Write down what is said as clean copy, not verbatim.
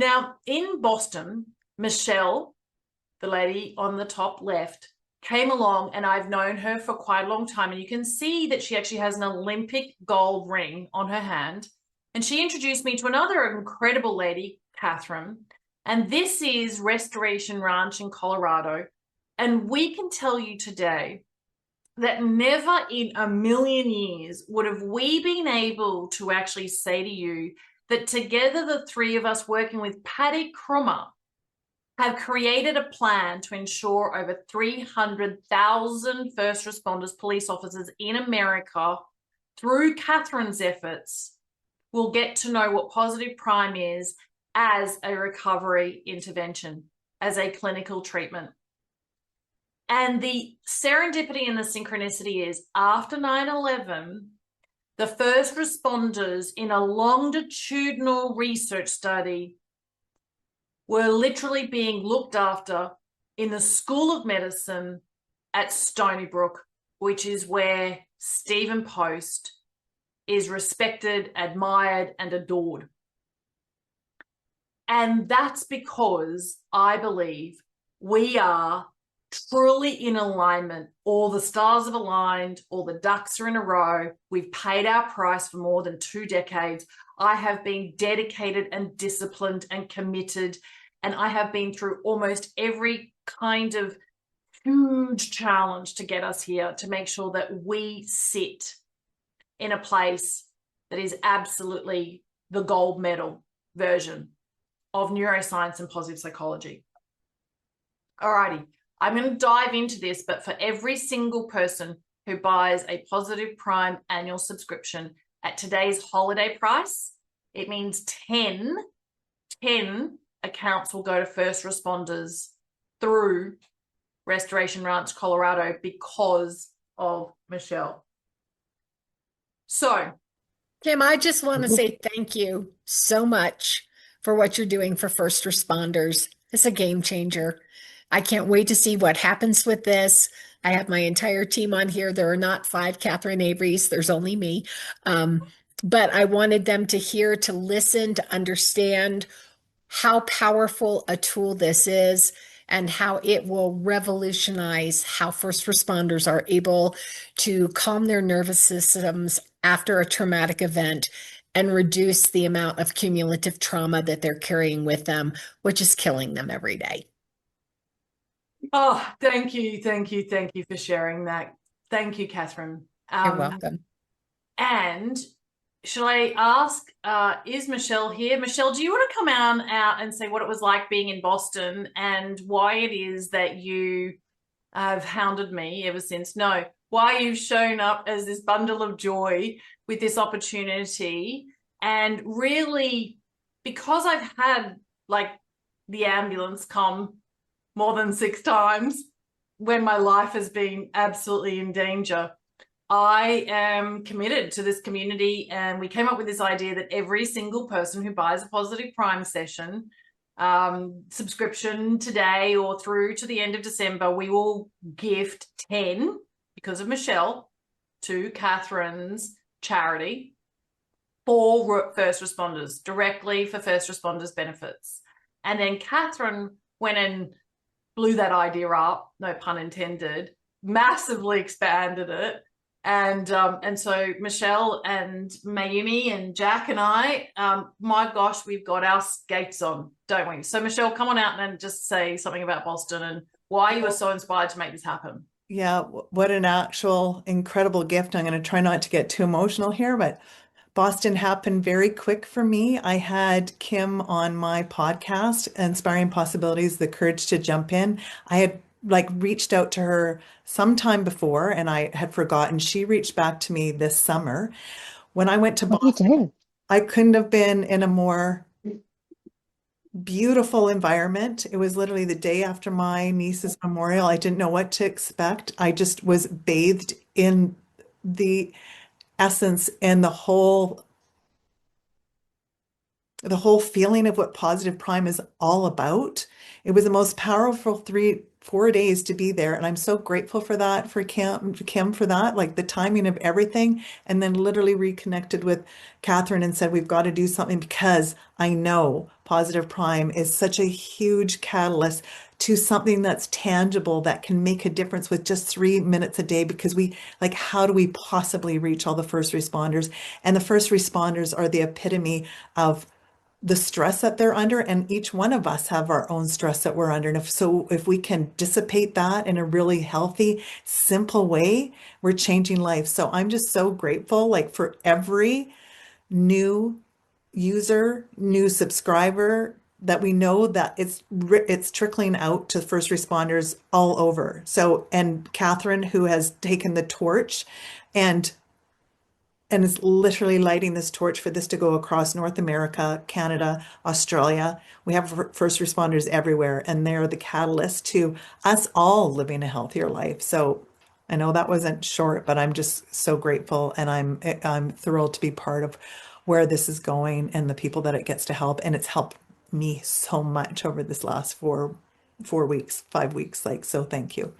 Now, in Boston, Michelle, the lady on the top left, came along, and I've known her for quite a long time. And you can see that she actually has an Olympic gold ring on her hand. And she introduced me to another incredible lady, Catherine. And this is Restoration Ranch in Colorado. And we can tell you today that never in a million years would have we been able to actually say to you that together the three of us working with Patty Krummer have created a plan to ensure over 300,000 first responders, police officers in America, through Catherine's efforts, will get to know what positive prime is as a recovery intervention, as a clinical treatment. And the serendipity and the synchronicity is after 9/11, the first responders in a longitudinal research study were literally being looked after in the School of Medicine at Stony Brook, which is where Stephen Post is respected, admired, and adored. And that's because I believe we are truly in alignment. All the stars have aligned, all the ducks are in a row. We've paid our price for more than 2 decades. I have been dedicated and disciplined and committed, and I have been through almost every kind of huge challenge to get us here, to make sure that we sit in a place that is absolutely the gold medal version of neuroscience and positive psychology. Alrighty, I'm going to dive into this, but for every single person who buys a Positive Prime annual subscription at today's holiday price, it means 10 accounts will go to first responders through Restoration Ranch, Colorado, because of Michelle. So, Kim, I just want to say thank you so much for what you're doing for first responders. It's a game changer. I can't wait to see what happens with this. I have my entire team on here. There are not 5 Catherine Averys. There's only me. But I wanted them to hear, to listen, to understand how powerful a tool this is and how it will revolutionize how first responders are able to calm their nervous systems after a traumatic event and reduce the amount of cumulative trauma that they're carrying with them, which is killing them every day. Oh, thank you for sharing that. Thank you, Catherine. You're welcome. And should I ask, is Michelle here? Michelle, do you want to come out and say what it was like being in Boston and why it is that you have hounded me ever since? No, why you've shown up as this bundle of joy with this opportunity. And really, because I've had like the ambulance come more than 6 times when my life has been absolutely in danger, I am committed to this community, and we came up with this idea that every single person who buys a Positive Prime session subscription today or through to the end of December, we will gift 10, because of Michelle, to Catherine's charity for first responders, directly for first responders benefits. And then Catherine went and blew that idea up, no pun intended, massively expanded it. And so Michelle and Mayumi and Jack and I, my gosh, we've got our skates on, don't we? So Michelle, come on out and just say something about Boston and why you were so inspired to make this happen. Yeah, what an actual incredible gift. I'm going to try not to get too emotional here, but Boston happened very quick for me. I had Kim on my podcast, Inspiring Possibilities, The Courage to Jump In. I had reached out to her sometime before and I had forgotten. She reached back to me this summer. When I went to Boston, I couldn't have been in a more beautiful environment. It was literally the day after my niece's memorial. I didn't know what to expect. I just was bathed in the essence and the whole feeling of what Positive Prime is all about. It was the most powerful 4 days to be there. And I'm so grateful for that, for Kim for that, like the timing of everything. And then literally reconnected with Catherine and said, we've got to do something because I know Positive Prime is such a huge catalyst to something that's tangible that can make a difference with just 3 minutes a day, because we like, how do we possibly reach all the first responders? And the first responders are the epitome of the stress that they're under, and each one of us have our own stress that we're under. And if we can dissipate that in a really healthy, simple way, we're changing life. So I'm just so grateful, like, for every new user, new subscriber, that we know that it's trickling out to first responders all over. So, and Catherine, who has taken the torch and is literally lighting this torch for this to go across North America, Canada, Australia. We have first responders everywhere, and they're the catalyst to us all living a healthier life. So I know that wasn't short, but I'm just so grateful, and I'm thrilled to be part of where this is going and the people that it gets to help. And it's helped me so much over this last 4 weeks, 5 weeks. Like, so thank you.